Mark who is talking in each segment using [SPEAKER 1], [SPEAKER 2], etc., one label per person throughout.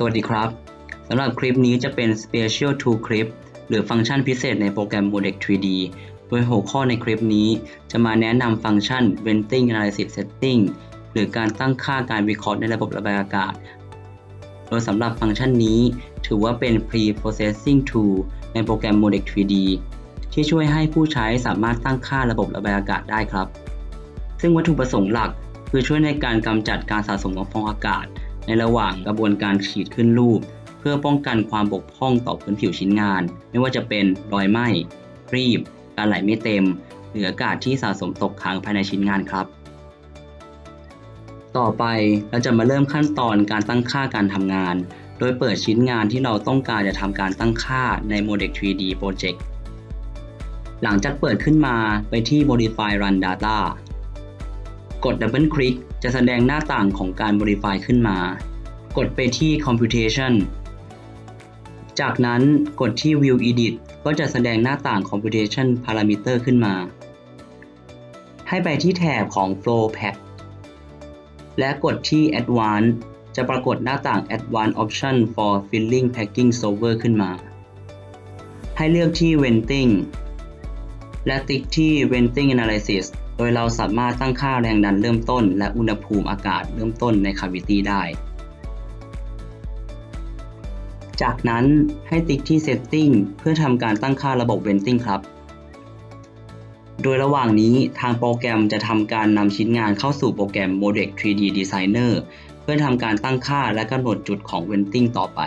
[SPEAKER 1] สวัสดีครับสำหรับคลิปนี้จะเป็น Special Tool คลิปหรือฟังก์ชันพิเศษในโปรแกรม Modex 3D โดยหัวข้อในคลิปนี้จะมาแนะนำฟังก์ชัน Venting Analysis Setting หรือการตั้งค่าการวิเคราะห์ในระบบระบายอากาศโดยสำหรับฟังก์ชันนี้ถือว่าเป็น Pre-processing Tool ในโปรแกรม Modex 3D ที่ช่วยให้ผู้ใช้สามารถตั้งค่าระบบระบายอากาศได้ครับซึ่งวัตถุประสงค์หลักคือช่วยในการกำจัดการสะสมของฟองอากาศในระหว่างกระบวนการขีดขึ้นรูปเพื่อป้องกันความบกพร่องต่อพื้นผิวชิ้นงานไม่ว่าจะเป็นรอยไหม้ครีบการไหลไม่เต็มหรืออากาศที่สะสมตกค้างภายในชิ้นงานครับต่อไปเราจะมาเริ่มขั้นตอนการตั้งค่าการทำงานโดยเปิดชิ้นงานที่เราต้องการจะทำการตั้งค่าใน Modex 3D Project หลังจากเปิดขึ้นมาไปที่ Modify Run Data กด Double Click จะแสดงหน้าต่างของการ Modify ขึ้นมากดไปที่ Computation จากนั้นกดที่ View Edit ก็จะแสดงหน้าต่าง Computation Parameter ขึ้นมาให้ไปที่แถบของ Flow Path และกดที่ Advanced จะปรากฏหน้าต่าง Advanced Option for Filling Packing Solver ขึ้นมาให้เลือกที่ Venting และติ๊กที่ Venting Analysis โดยเราสามารถตั้งค่าแรงดันเริ่มต้นและอุณหภูมิอากาศเริ่มต้นใน Cavity ได้จากนั้นให้ติ๊กที่ Setting เพื่อทำการตั้งค่าระบบ Venting ครับโดยระหว่างนี้ทางโปรแกรมจะทำการนำชิ้นงานเข้าสู่โปรแกรม Modex 3D Designer เพื่อทำการตั้งค่าและกำหนดจุดของ Venting ต่อไป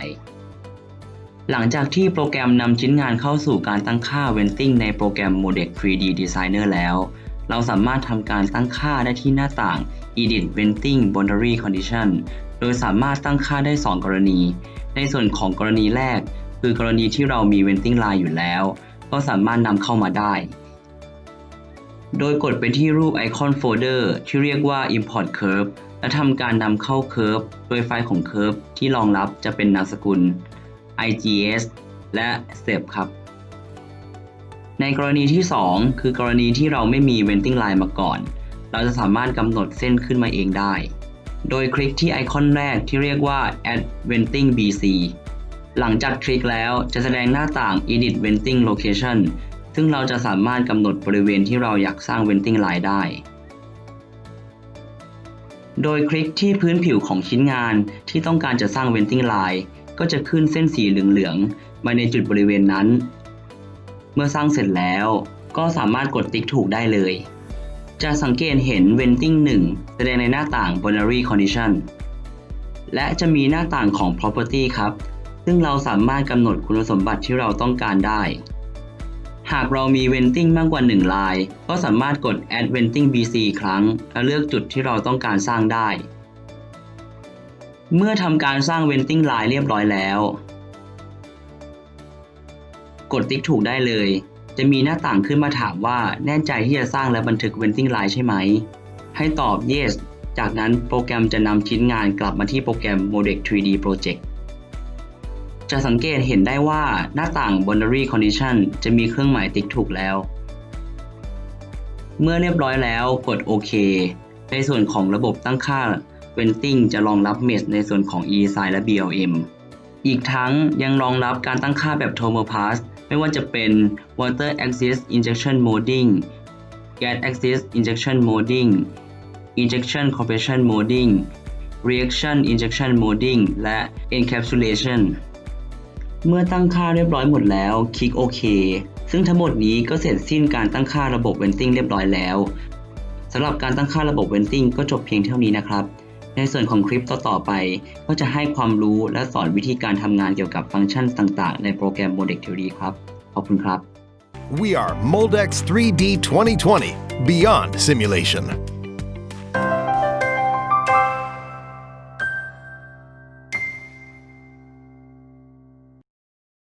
[SPEAKER 1] หลังจากที่โปรแกรมนำชิ้นงานเข้าสู่การตั้งค่า Venting ในโปรแกรม Modex 3D Designer แล้วเราสามารถทำการตั้งค่าได้ที่หน้าต่าง Edit Venting Boundary Condition โดยสามารถตั้งค่าได้ 2 กรณีในส่วนของกรณีแรกคือกรณีที่เรามี Venting Line อยู่แล้วก็สามารถนำเข้ามาได้โดยกดไปที่รูปไอคอนโฟลเดอร์ที่เรียกว่า Import Curve และทำการนำเข้า Curve โดยไฟล์ของ Curve ที่รองรับจะเป็นนามสกุล IGS และ Step ครับในกรณีที่ 2 คือกรณีที่เราไม่มี Venting Line มาก่อนเราจะสามารถกำหนดเส้นขึ้นมาเองได้โดยคลิกที่ไอคอนแรกที่เรียกว่า Add Venting BC หลังจากคลิกแล้วจะแสดงหน้าต่าง Edit Venting Location ซึ่งเราจะสามารถกำหนดบริเวณที่เราอยากสร้าง Venting Line ได้โดยคลิกที่พื้นผิวของชิ้นงานที่ต้องการจะสร้าง Venting Line ก็จะขึ้นเส้นสีเหลืองๆมาในจุดบริเวณนั้นเมื่อสร้างเสร็จแล้วก็สามารถกดติ๊กถูกได้เลยจะสังเกตเห็น Venting 1 แสดงในหน้าต่าง Boundary Condition และจะมีหน้าต่างของ Property ครับซึ่งเราสามารถกำหนดคุณสมบัติที่เราต้องการได้หากเรามี Venting มากกว่า1 ลายก็สามารถกด Add Venting BC อีกครั้งและเลือกจุดที่เราต้องการสร้างได้เมื่อทำการสร้าง Venting Line เรียบร้อยแล้วกดติ๊กถูกได้เลยจะมีหน้าต่างขึ้นมาถามว่าแน่ใจที่จะสร้างและบันทึก Venting Line ใช่ไหมให้ตอบ Yes จากนั้นโปรแกรมจะนำชิ้นงานกลับมาที่โปรแกรม Modex 3D Project จะสังเกตเห็นได้ว่าหน้าต่าง Boundary Condition จะมีเครื่องหมายติ๊กถูกแล้วเมื่อเรียบร้อยแล้วกดโอเคในส่วนของระบบตั้งค่า Venting จะรองรับ Mesh ในส่วนของ eDesign และ BLM อีกทั้งยังรองรับการตั้งค่าแบบ Thermopassไม่ว่าจะเป็น Water Axis Injection Molding Gas Axis Injection Molding Injection Compression Molding Reaction Injection Molding และ Encapsulation เมื่อตั้งค่าเรียบร้อยหมดแล้วคลิกโอเคซึ่งทั้งหมดนี้ก็เสร็จสิ้นการตั้งค่าระบบ Venting เรียบร้อยแล้วสำหรับการตั้งค่าระบบ Venting ก็จบเพียงเท่านี้นะครับในส่วนของคลิปต่อไปก็จะให้ความรู้และสอนวิธีการทำงานเกี่ยวกับฟังก์ชันต่างๆในโปรแกรม Modex 3D ครับขอบคุณครับ
[SPEAKER 2] We are Modex 3D 2020 Beyond Simulation